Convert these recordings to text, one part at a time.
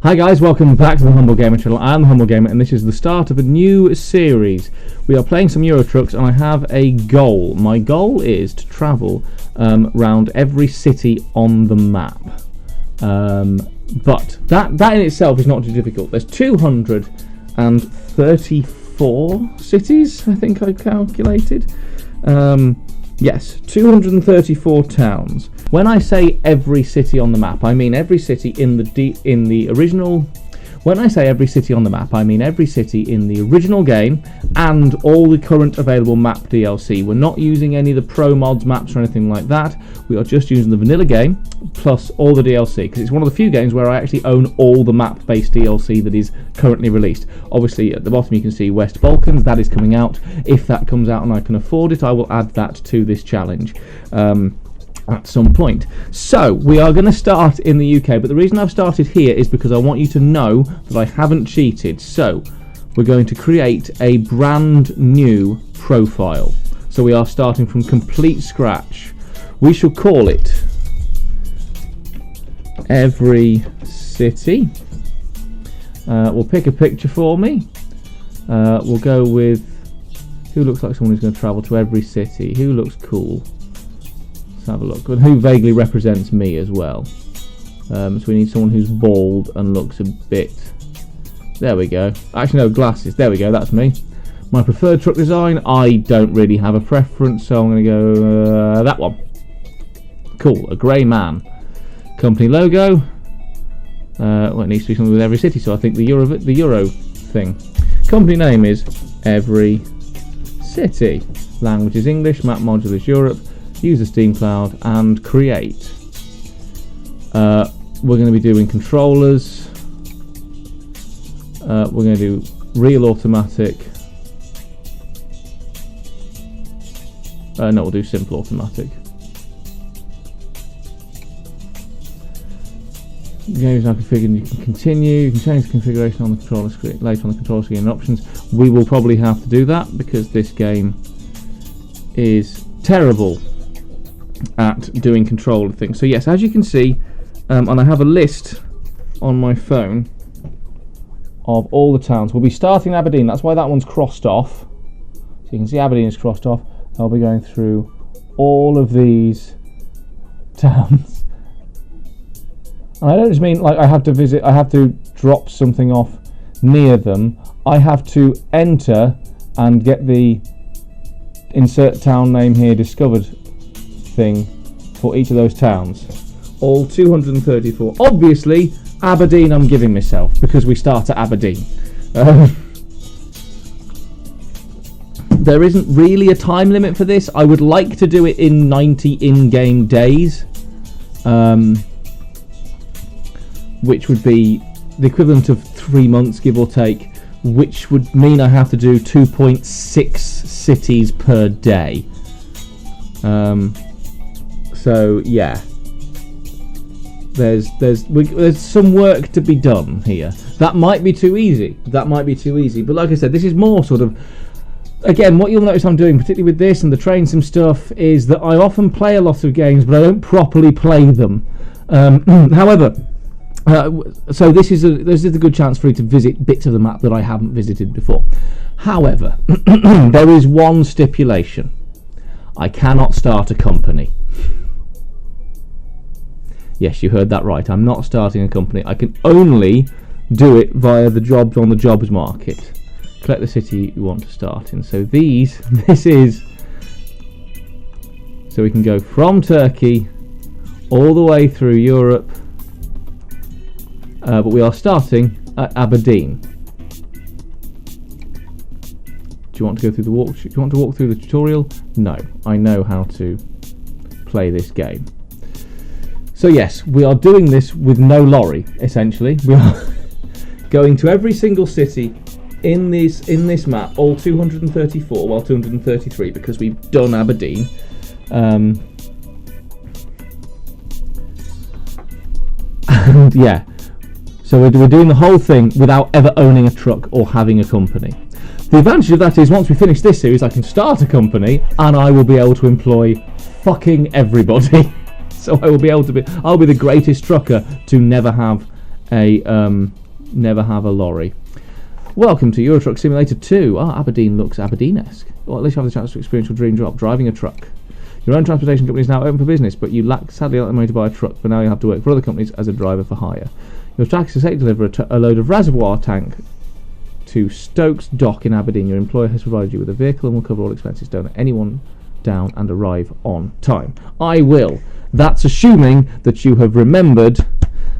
Hi guys, welcome back to the Humble Gamer channel. I am the Humble Gamer and this is the start of a new series. We are playing some Euro Trucks and I have a goal. My goal is to travel around every city on the map. But that in itself is not too difficult. There's 234 cities, I think I calculated. Yes, 234 towns. When I say every city on the map, I mean every city in the original. When I say every city on the map, I mean every city in the original game and all the current available map DLC. We're not using any of the pro mods maps or anything like that. We are just using the vanilla game plus all the DLC, because it's one of the few games where I actually own all the map-based DLC that is currently released. Obviously, at the bottom you can see West Balkans. That is coming out. If that comes out and I can afford it, I will add that to this challenge. At some point. So we are going to start in the UK, but the reason I've started here is because I want you to know that I haven't cheated. So we're going to create a brand new profile. So we are starting from complete scratch. We shall call it Every City. We'll pick a picture for me. We'll go with who looks like someone who's going to travel to every city. Who looks cool? Let's have a look. And who vaguely represents me as well. So we need someone who's bald and looks a bit... There we go. Actually, no, glasses. There we go, that's me. My preferred truck design, I don't really have a preference, so I'm going to go that one. Cool, a grey man. Company logo. Well, it needs to be something with every city, so I think the Euro thing. Company name is Every City. Language is English, map module is Europe. Use the Steam Cloud and create. We're going to be doing controllers. We're going to do real automatic. No, we'll do simple automatic. Games are configured. You can continue. You can change the configuration on the controller screen later on the controller screen and options. We will probably have to do that because this game is terrible at doing controller things. So yes, as you can see, and I have a list on my phone of all the towns. We'll be starting in Aberdeen. That's why that one's crossed off. So you can see Aberdeen is crossed off. I'll be going through all of these towns. And I don't just mean like I have to drop something off near them. I have to enter and get the insert town name here discovered thing for each of those towns. All 234. Obviously, Aberdeen I'm giving myself because we start at Aberdeen. There isn't really a time limit for this. I would like to do it in 90 in-game days, which would be the equivalent of 3 months, give or take, which would mean I have to do 2.6 cities per day. So yeah, there's some work to be done here. That might be too easy. But like I said, this is more sort of, again, what you'll notice I'm doing, particularly with this and the train sim stuff, is that I often play a lot of games, but I don't properly play them. However, so this is a good chance for you to visit bits of the map that I haven't visited before. However, there is one stipulation. I cannot start a company. Yes, you heard that right. I'm not starting a company. I can only do it via the jobs on the jobs market. Collect the city you want to start in. So this is, so we can go from Turkey all the way through Europe, but we are starting at Aberdeen. Do you want to go through the walk? Do you want to walk through the tutorial? No, I know how to play this game. So yes, we are doing this with no lorry. Essentially, we are going to every single city in this map, all 234, well 233 because we've done Aberdeen. And yeah, so we're doing the whole thing without ever owning a truck or having a company. The advantage of that is once we finish this series, I can start a company and I will be able to employ fucking everybody. So I will be able to I'll be the greatest trucker to never have never have a lorry. Welcome to Euro Truck Simulator 2. Aberdeen looks Aberdeen-esque. Well, at least you have the chance to experience your dream job, driving a truck. Your own transportation company is now open for business, but you sadly lack the money to buy a truck, but now you have to work for other companies as a driver for hire. Your task is to deliver a load of reservoir tank to Stokes Dock in Aberdeen. Your employer has provided you with a vehicle and will cover all expenses. Don't let anyone down and arrive on time. I will. That's assuming that you have remembered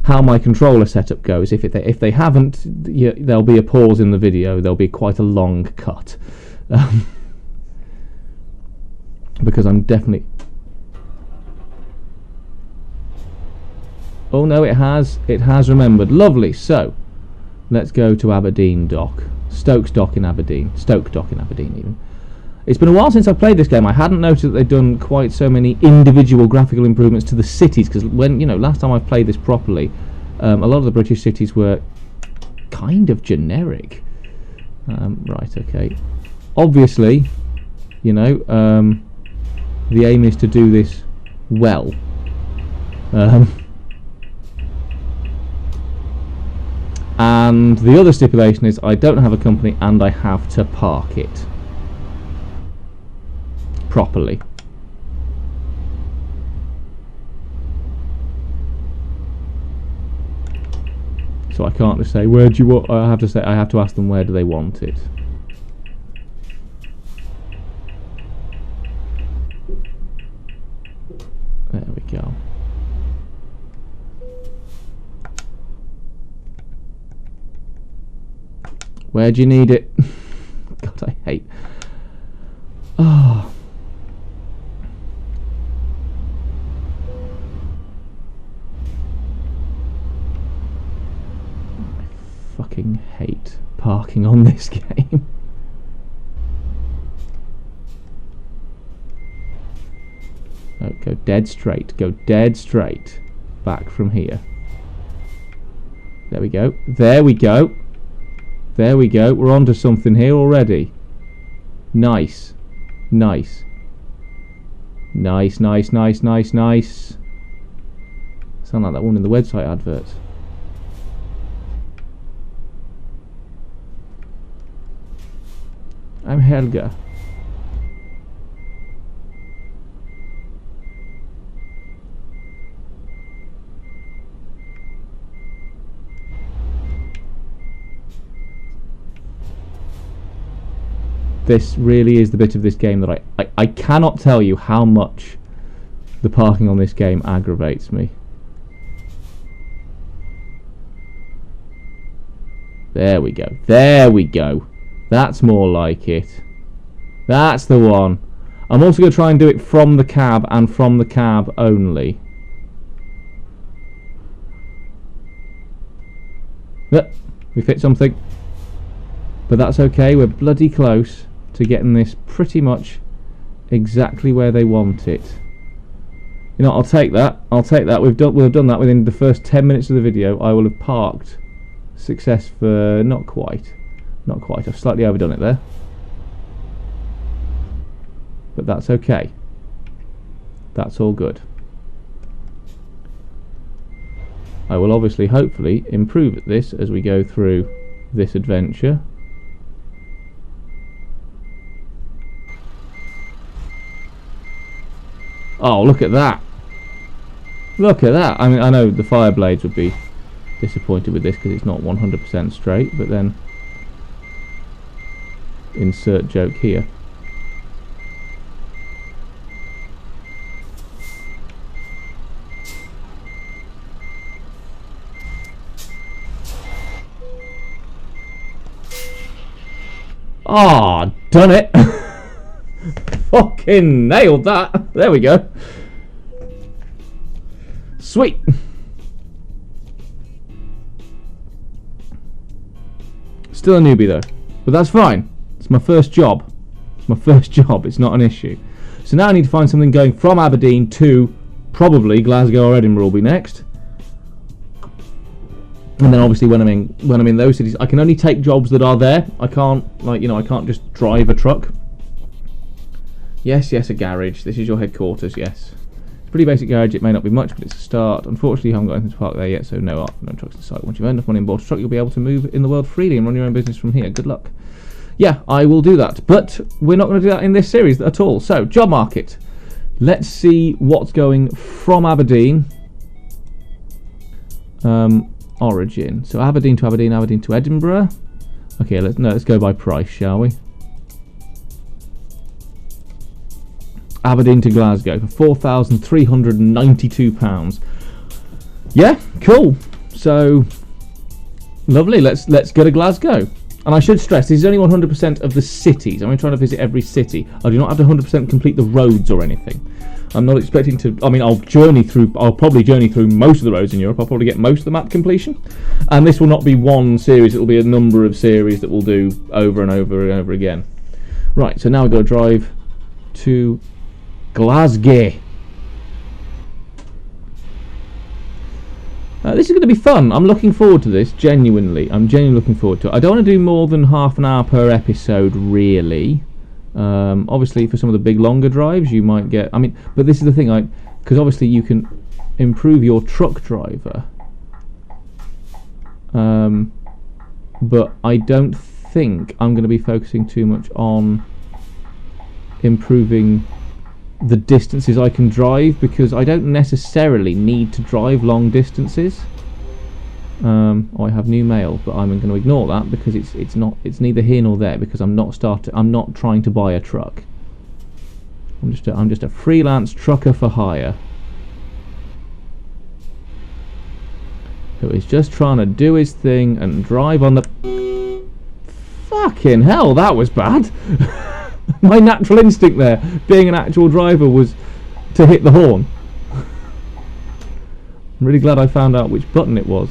how my controller setup goes. If they haven't, there'll be a pause in the video. There'll be quite a long cut. Because I'm definitely... Oh no, it has remembered. Lovely. So, let's go to Aberdeen Dock. Stokes Dock in Aberdeen. Stoke Dock in Aberdeen, even. It's been a while since I've played this game. I hadn't noticed that they'd done quite so many individual graphical improvements to the cities, because last time I played this properly, a lot of the British cities were kind of generic. Right, okay. Obviously, the aim is to do this well. And the other stipulation is I don't have a company and I have to park it properly. So I can't just say, where do you want? I have to ask them, where do they want it? There we go. Where do you need it? God, I hate... Oh. I fucking hate parking on this game. No, go dead straight. Go dead straight. Back from here. There we go. There we go. There we go. We're on to something here already. Nice. Nice. Nice, nice, nice, nice, nice. Sound like that one in the website advert. I'm Helga. This really is the bit of this game that I cannot tell you how much the parking on this game aggravates me. There we go. There we go. That's more like it. That's the one. I'm also going to try and do it from the cab and from the cab only. Yep, we fit something. But that's okay, we're bloody close to getting this pretty much exactly where they want it. You know, I'll take that. I'll take that. We'll have done that within the first 10 minutes of the video. I will have parked success for not quite. Not quite. I've slightly overdone it there. But that's okay. That's all good. I will obviously, hopefully, improve at this as we go through this adventure. Oh, look at that. Look at that. I mean, I know the Fireblades would be disappointed with this because it's not 100% straight, but then insert joke here. Ah, done it. Fucking nailed that. There we go. Sweet. Still a newbie though, but that's fine. It's my first job. It's my first job. It's not an issue. So now I need to find something going from Aberdeen to probably Glasgow or Edinburgh will be next. And then obviously when I'm in those cities, I can only take jobs that are there. I can't, like, you know, I can't just drive a truck. Yes, yes, a garage. This is your headquarters. Yes, Pretty basic garage, it may not be much, but it's a start. Unfortunately, you haven't got anything to park there yet, so no trucks in sight. Once you've earned enough money and bought a truck, you'll be able to move in the world freely and run your own business from here. Good luck. Yeah, I will do that, but we're not going to do that in this series at all. So, job market. Let's see what's going from Aberdeen. Origin. So Aberdeen to Aberdeen, Aberdeen to Edinburgh. Okay, let's go by price, shall we? Aberdeen to Glasgow for £4,392. Yeah, cool. So lovely. Let's go to Glasgow. And I should stress, this is only 100% of the cities. I'm trying to visit every city. I do not have to 100% complete the roads or anything. I'm not expecting to. I mean, I'll probably journey through most of the roads in Europe. I'll probably get most of the map completion. And this will not be one series. It will be a number of series that we'll do over and over and over again. Right. So now we've got to drive to Glasgow. This is going to be fun. I'm looking forward to this, genuinely. I'm genuinely looking forward to it. I don't want to do more than half an hour per episode, really. Obviously, for some of the big, longer drives, you might get... I mean, but this is the thing, because obviously you can improve your truck driver. But I don't think I'm going to be focusing too much on improving the distances I can drive, because I don't necessarily need to drive long distances. I have new mail, but I'm going to ignore that because it's neither here nor there, because I'm not trying to buy a truck. I'm just a freelance trucker for hire who is just trying to do his thing and drive on the... Fucking hell, that was bad. My natural instinct there, being an actual driver, was to hit the horn. I'm really glad I found out which button it was.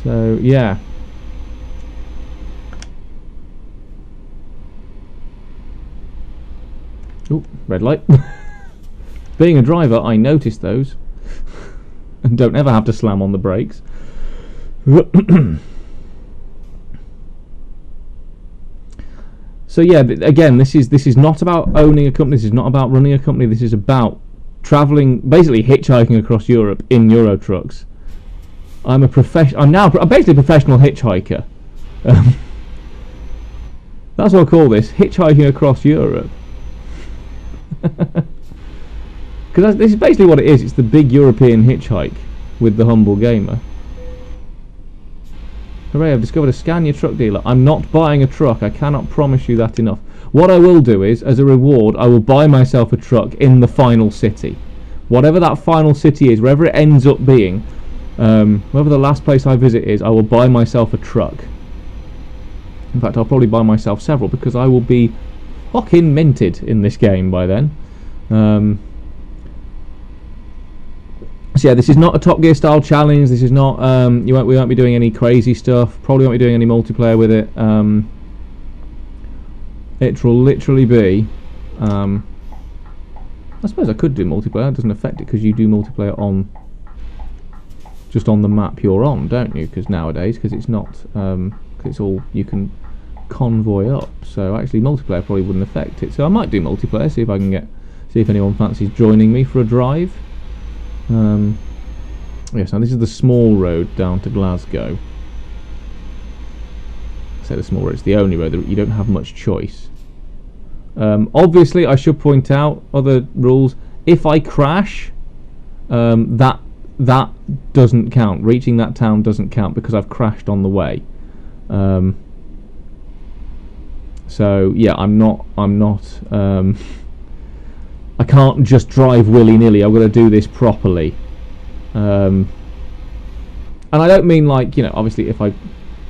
So, yeah. Oh, red light. Being a driver, I notice those. And don't ever have to slam on the brakes. So yeah, again, this is not about owning a company. This is not about running a company. This is about traveling, basically hitchhiking across Europe in Euro trucks. I'm now basically a professional hitchhiker. That's what I call this: hitchhiking across Europe. Because this is basically what it is. It's the big European hitchhike with the humble gamer. Hooray, I've discovered a Scania truck dealer. I'm not buying a truck. I cannot promise you that enough. What I will do is, as a reward, I will buy myself a truck in the final city. Whatever that final city is, wherever it ends up being, wherever the last place I visit is, I will buy myself a truck. In fact, I'll probably buy myself several, because I will be fucking minted in this game by then. So yeah, this is not a Top Gear style challenge. This is not. We won't be doing any crazy stuff. Probably won't be doing any multiplayer with it. It will literally be. I suppose I could do multiplayer. It doesn't affect it, because you do multiplayer on just on the map you're on, don't you? Because nowadays, because it's not. Cause it's all you can convoy up. So actually, multiplayer probably wouldn't affect it. So I might do multiplayer. See if I can see if anyone fancies joining me for a drive. Yes, now this is the small road down to Glasgow. I say the small road, it's the only road that you don't have much choice. Obviously, I should point out other rules. If I crash, that doesn't count. Reaching that town doesn't count, because I've crashed on the way. So yeah, I'm not. I can't just drive willy-nilly. I've got to do this properly. And I don't mean, like, obviously if I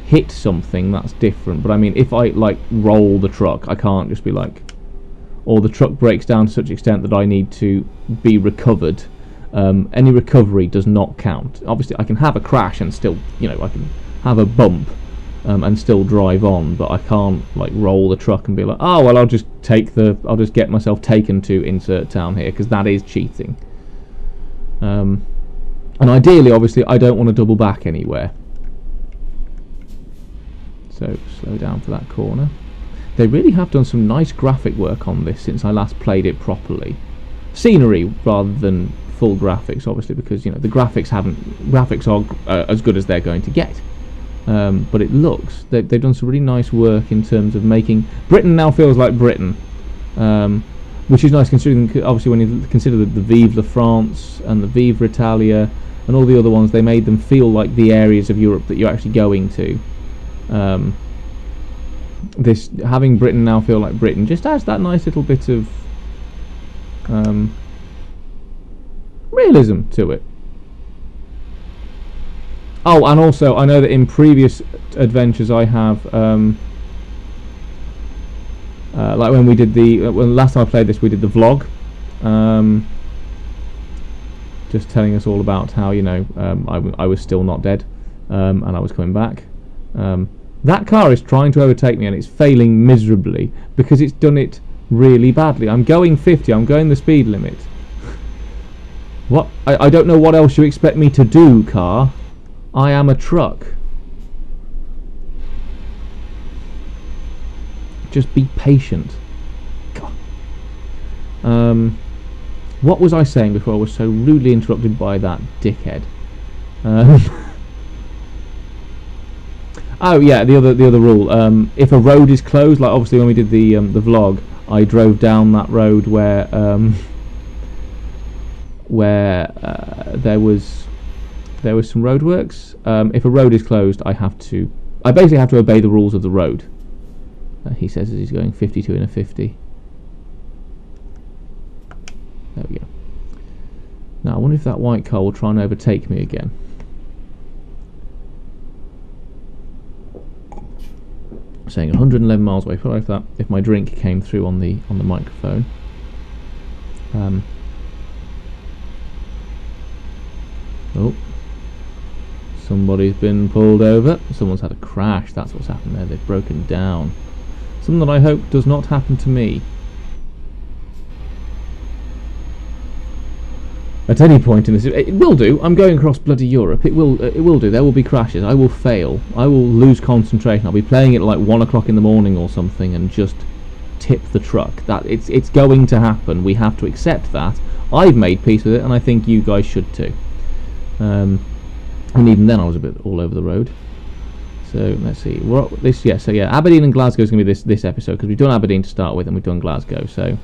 hit something, that's different. But I mean, if I, like, roll the truck, I can't just be like... Or the truck breaks down to such extent that I need to be recovered. Any recovery does not count. Obviously, I can have a crash and still, I can have a bump. And still drive on, but I can't, like, roll the truck and be like, oh well, I'll just get myself taken to insert town here, because that is cheating. And ideally, obviously, I don't want to double back anywhere. So slow down for that corner. They really have done some nice graphic work on this since I last played it properly. Scenery rather than full graphics, obviously, because the graphics are as good as they're going to get. But it looks they've done some really nice work in terms of making Britain now feels like Britain, which is nice considering obviously when you consider the Vive la France and the Vive Italia and all the other ones, they made them feel like the areas of Europe that you're actually going to. This having Britain now feel like Britain just adds that nice little bit of realism to it. Oh, and also I know that in previous adventures I have like when we did when last time I played this, we did the vlog, just telling us all about how I was still not dead, and I was coming back. That car is trying to overtake me and it's failing miserably because it's done it really badly. I'm going 50, I'm going the speed limit. What? I don't know what else you expect me to do, car. I am a truck. Just be patient. God. What was I saying before I was so rudely interrupted by that dickhead? Oh yeah, the other rule. If a road is closed, like obviously when we did the vlog, I drove down that road where there was some roadworks. If a road is closed, I basically have to obey the rules of the road. He says as he's going 52 in a 50. There we go. Now I wonder if that white car will try and overtake me again. Saying 111 miles away. Probably if my drink came through on the microphone. Oh, somebody's been pulled over. Someone's had a crash. That's what's happened there. They've broken down. Something that I hope does not happen to me. At any point in this, it will do. I'm going across bloody Europe. It will do. There will be crashes. I will fail. I will lose concentration. I'll be playing it at like 1 o'clock in the morning or something and just tip the truck. It's going to happen. We have to accept that. I've made peace with it, and I think you guys should too. And even then, I was a bit all over the road. So let's see. Aberdeen and Glasgow is going to be this episode because we've done Aberdeen to start with, and we've done Glasgow. So.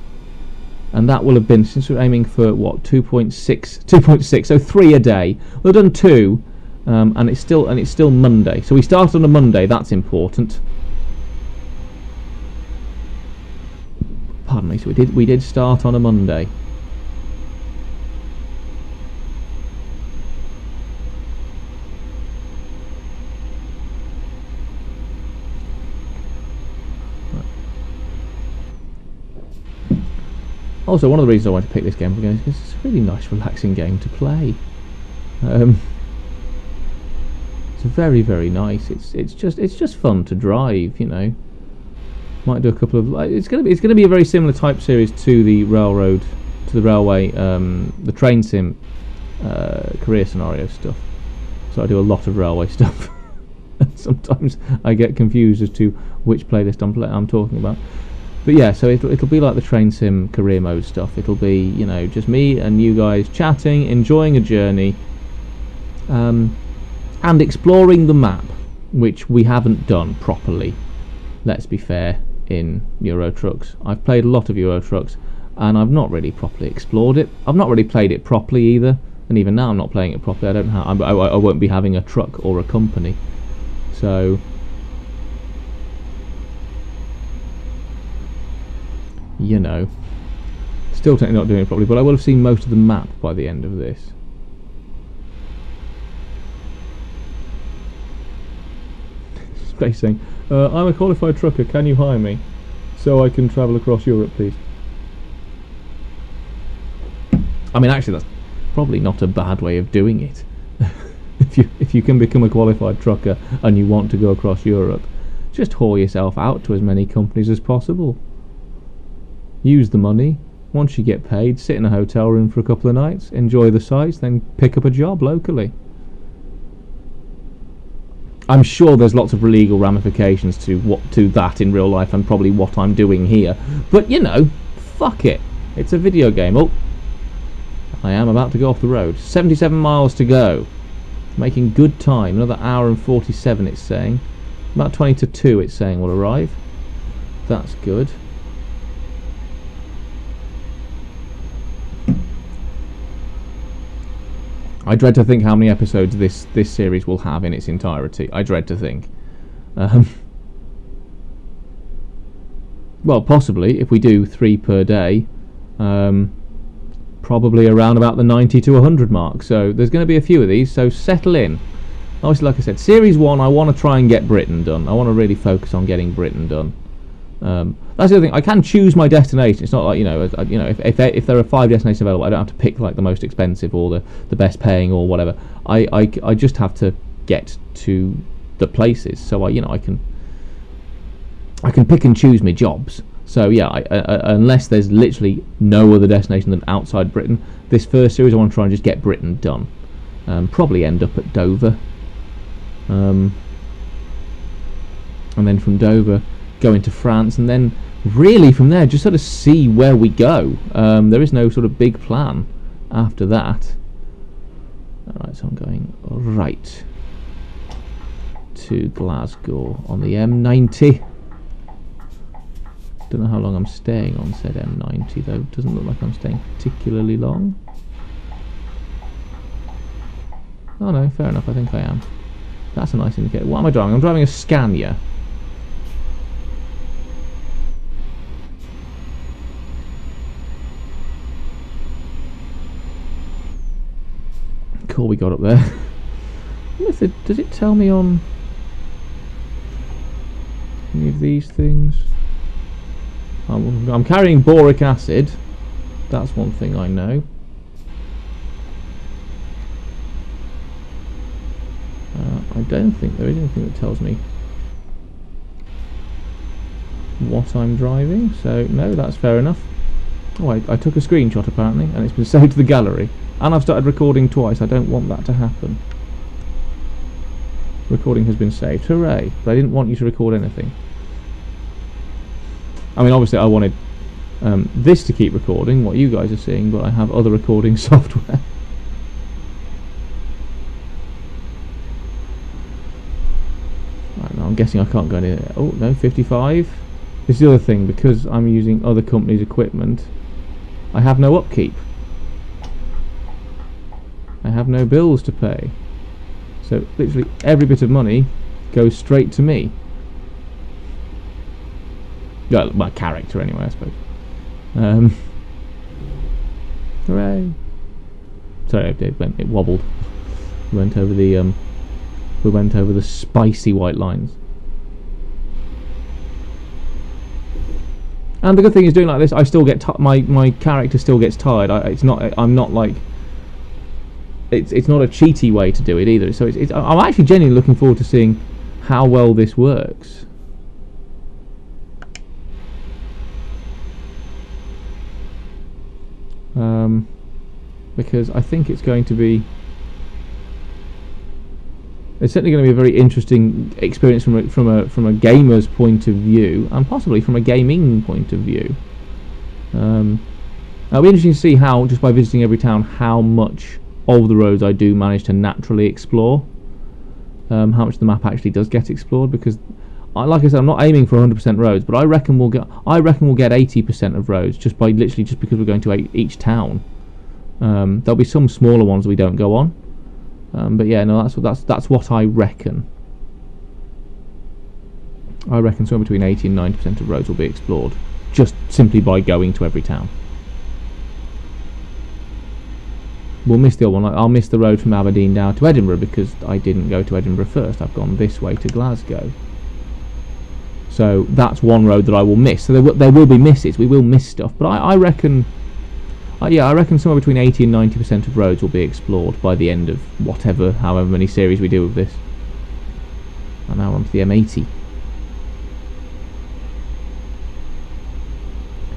And that will have been, since we're aiming for what, 2.6, so 3 a day. We've done 2, and it's still Monday. So we started on a Monday. That's important. Pardon me. So we did start on a Monday. Also, one of the reasons I wanted to pick this game up again is because it's a really nice, relaxing game to play. It's very, very nice. It's just fun to drive, Might do a couple of. It's gonna be a very similar type series to the railway, the train sim, career scenario stuff. So I do a lot of railway stuff. Sometimes I get confused as to which playlist I'm talking about. But yeah, so it'll be like the train sim career mode stuff. It'll be, just me and you guys chatting, enjoying a journey, and exploring the map, which we haven't done properly. Let's be fair, in Euro Trucks. I've played a lot of Euro Trucks, and I've not really properly explored it. I've not really played it properly either, and even now I'm not playing it properly. I won't be having a truck or a company, so. Still technically not doing it properly, but I will have seen most of the map by the end of this. Space saying, I'm a qualified trucker, can you hire me so I can travel across Europe, please? I mean, actually, that's probably not a bad way of doing it. If you can become a qualified trucker and you want to go across Europe, just whore yourself out to as many companies as possible. Use the money. Once you get paid, sit in a hotel room for a couple of nights, enjoy the sights, then pick up a job locally. I'm sure there's lots of legal ramifications to that in real life, and probably what I'm doing here. But you know, fuck it. It's a video game. Oh, I am about to go off the road. 77 miles to go. Making good time. Another hour and 47 it's saying. About 20 to 2 it's saying will arrive. That's good. I dread to think how many episodes this series will have in its entirety. I dread to think. Well, possibly, if we do 3 per day, probably around about the 90 to 100 mark. So there's going to be a few of these, so settle in. Obviously, like I said, Series 1, I want to try and get Britain done. I want to really focus on getting Britain done. That's the other thing. I can choose my destination. It's not like, if there are 5 destinations available, I don't have to pick like the most expensive or the best paying or whatever. I just have to get to the places. So I can pick and choose my jobs. So yeah, unless there's literally no other destination than outside Britain, this first series I want to try and just get Britain done. Probably end up at Dover, and then from Dover go into France, and then really from there just sort of see where we go. There is no sort of big plan after that. Alright, so I'm going right to Glasgow on the M90. Don't know how long I'm staying on said M90 though. Doesn't look like I'm staying particularly long. Oh no, fair enough, I think I am. That's a nice indicator. What am I driving? I'm driving a Scania. Cool, we got up there. Does it tell me on any of these things? I'm carrying boric acid. That's one thing I know. I don't think there is anything that tells me what I'm driving, so no, that's fair enough. Oh, I took a screenshot apparently, and it's been saved to the gallery. And I've started recording twice. I don't want that to happen. Recording has been saved. Hooray. But I didn't want you to record anything. I mean, obviously I wanted this to keep recording, what you guys are seeing, but I have other recording software. Right, now I'm guessing I can't go any... Oh, no, 55. This is the other thing, because I'm using other companies' equipment, I have no upkeep. I have no bills to pay. So literally every bit of money goes straight to me. Well, my character anyway, I suppose. Hooray! Sorry, it wobbled. We went over the spicy white lines. And the good thing is, doing like this, I still get my character still gets tired. It's not a cheaty way to do it either. So I'm actually genuinely looking forward to seeing how well this works. Because I think it's going to be... It's certainly going to be a very interesting experience from a gamer's point of view, and possibly from a gaming point of view. It'll be interesting to see how, just by visiting every town, how much of the roads I do manage to naturally explore. How much the map actually does get explored, because, like I said, I'm not aiming for 100% roads, but I reckon we'll get 80% of roads just because we're going to each town. There'll be some smaller ones we don't go on. But yeah, no, that's what I reckon. I reckon somewhere between 80 and 90% of roads will be explored, just simply by going to every town. We'll miss the other one. I'll miss the road from Aberdeen down to Edinburgh because I didn't go to Edinburgh first. I've gone this way to Glasgow. So that's one road that I will miss. So there will be misses. We will miss stuff. But I reckon... I reckon somewhere between 80 and 90% of roads will be explored by the end of however many series we do of this. And now we're on to the M80. Do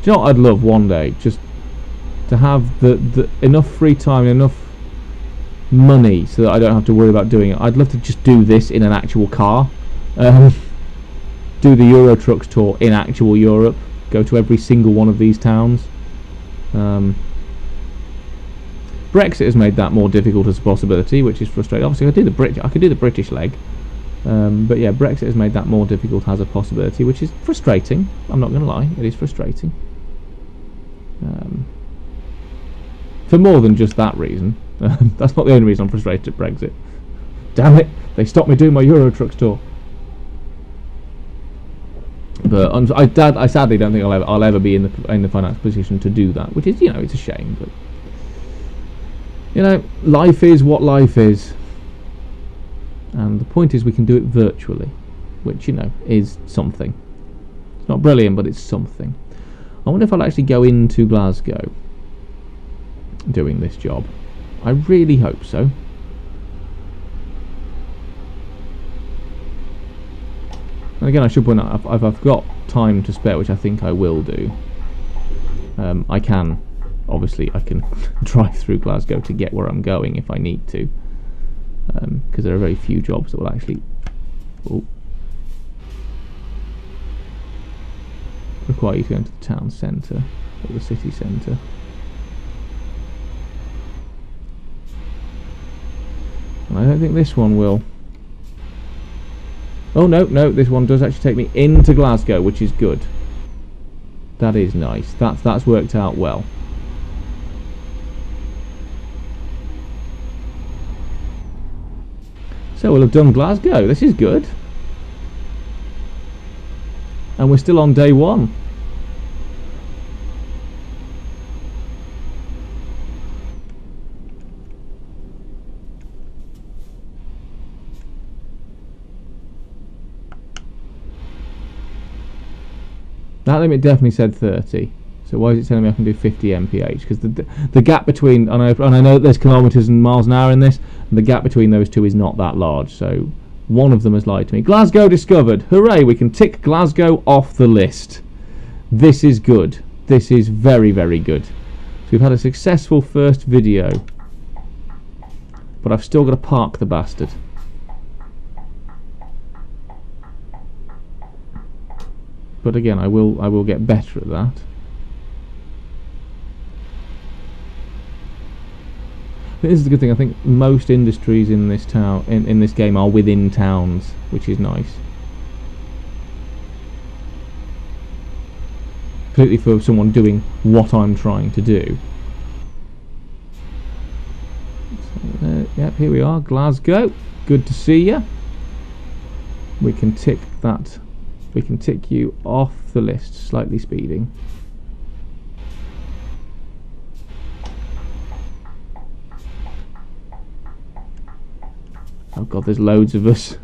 you know what I'd love one day? Just to have the enough free time, enough money so that I don't have to worry about doing it. I'd love to just do this in an actual car. Do the Euro Trucks tour in actual Europe. Go to every single one of these towns. Brexit has made that more difficult as a possibility, which is frustrating. Obviously, I could do the British leg, but yeah, Brexit has made that more difficult as a possibility, which is frustrating. I'm not going to lie, it is frustrating. For more than just that reason. That's not the only reason I'm frustrated at Brexit. Damn it! They stopped me doing my Euro Trucks tour. But I sadly don't think I'll ever be in the financial position to do that, which is, you know, it's a shame. But you know, life is what life is, and the point is we can do it virtually, which, you know, is something. It's not brilliant, but it's something. I wonder if I'll actually go into Glasgow doing this job. I really hope so. And again, I should point out, if I've got time to spare, which I think I will do, I can, obviously, I can drive through Glasgow to get where I'm going if I need to, because there are very few jobs that will actually require you to go into the town centre or the city centre. And I don't think this one will. Oh no, this one does actually take me into Glasgow, which is good. That is nice. That's worked out well. So we'll have done Glasgow. This is good. And we're still on day one. That limit definitely said 30. So why is it telling me I can do 50 mph? Because the gap between, and I know that there's kilometres and miles an hour in this, and the gap between those two is not that large. So one of them has lied to me. Glasgow discovered. Hooray, we can tick Glasgow off the list. This is good. This is very, very good. So we've had a successful first video. But I've still got to park the bastard. But again, I will get better at that. This is the good thing. I think most industries in this town, in this game, are within towns, which is nice. Particularly for someone doing what I'm trying to do. So, yep, here we are, Glasgow. Good to see you. We can tick that. We can tick you off the list. Slightly speeding. Oh god, there's loads of us.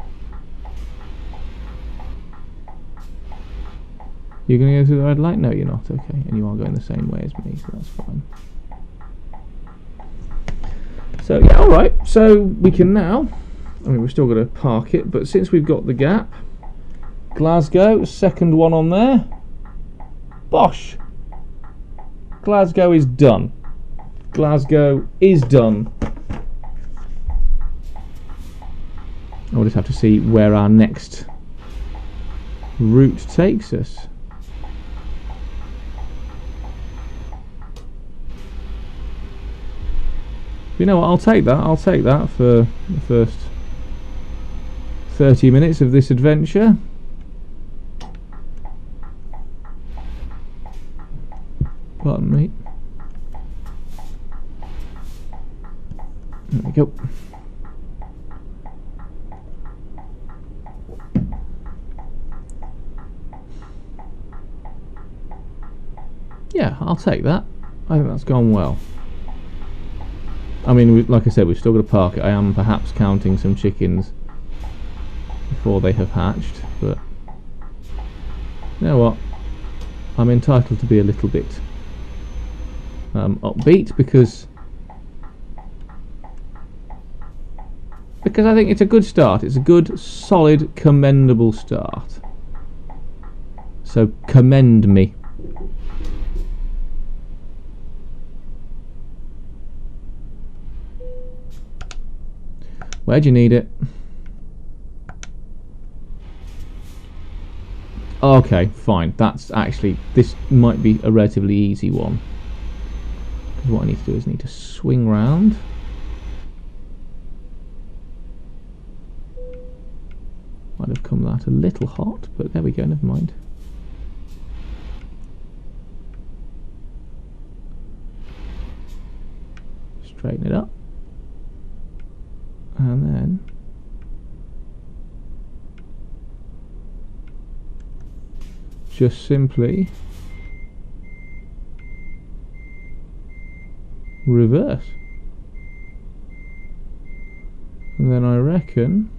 You're going to go through the red light? No, you're not. Okay, and you are going the same way as me, so that's fine. So yeah, alright. So we can now, I mean, we're still going to park it, but since we've got the gap, Glasgow, second one on there. Bosh! Glasgow is done. Glasgow is done. I'll just have to see where our next route takes us. You know what, I'll take that for the first 30 minutes of this adventure. Pardon me. There we go. Yeah, I'll take that. I think that's gone well. I mean, like I said, we've still got to park it. I am perhaps counting some chickens before they have hatched, but you know what? I'm entitled to be a little bit upbeat because I think it's a good start. It's a good, solid, commendable start. So commend me. Where do you need it? Okay, fine. That's actually, this might be a relatively easy one. Because what I need to do is I need to swing round. Might have come that a little hot, but there we go, never mind. Straighten it up. And then just simply reverse. And then I reckon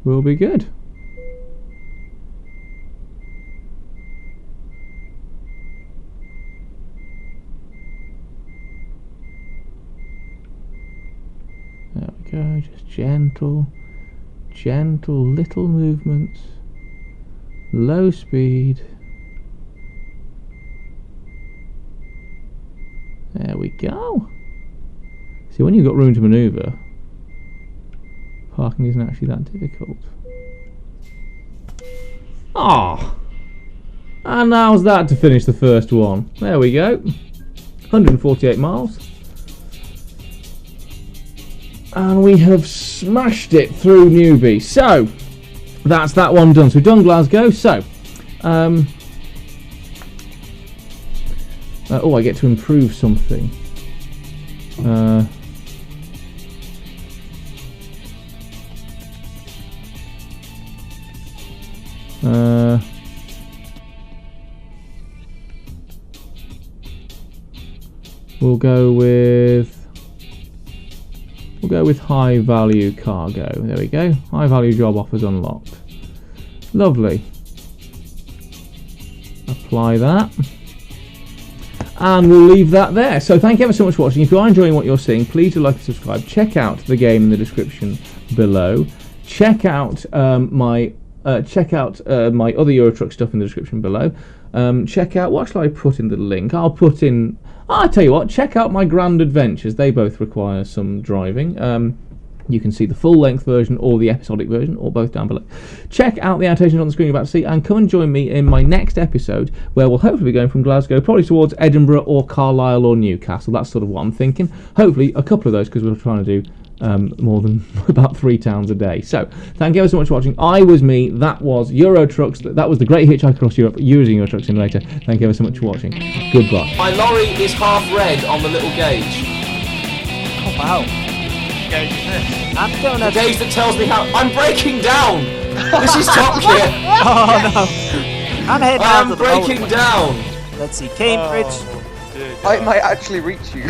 we'll be good. There we go, just gentle little movements, low speed. There we go. See, when you've got room to manoeuvre, parking isn't actually that difficult. Ah! And how's that to finish the first one? There we go. 148 miles. And we have smashed it through Newby. So, that's that one done. So we've done Glasgow. So, oh, I get to improve something. We'll go with high value cargo. There we go. High value job offers unlocked. Lovely. Apply that. And we'll leave that there. So thank you ever so much for watching. If you are enjoying what you're seeing, please do like and subscribe. Check out the game in the description below. Check out my other Euro Truck stuff in the description below. Check out, what shall I put in the link? I'll tell you what, check out my Grand Adventures. They both require some driving. You can see the full-length version or the episodic version, or both down below. Check out the annotations on the screen you're about to see, and come and join me in my next episode, where we'll hopefully be going from Glasgow, probably towards Edinburgh or Carlisle or Newcastle. That's sort of what I'm thinking. Hopefully a couple of those, because we're trying to do more than about 3 towns a day. So thank you ever so much for watching. I was me, that was Euro Trucks, that was the Great Hitchhike Across Europe using Euro Truck Simulator. Thank you ever so much for watching. Goodbye. My lorry is half red on the little gauge. Oh wow. Gauge is this? I'm going The gauge that tells me how I'm breaking down. This is Top Gear. Oh no. I'm heading out I'm of the breaking down. Let's see, Cambridge. I might actually reach you.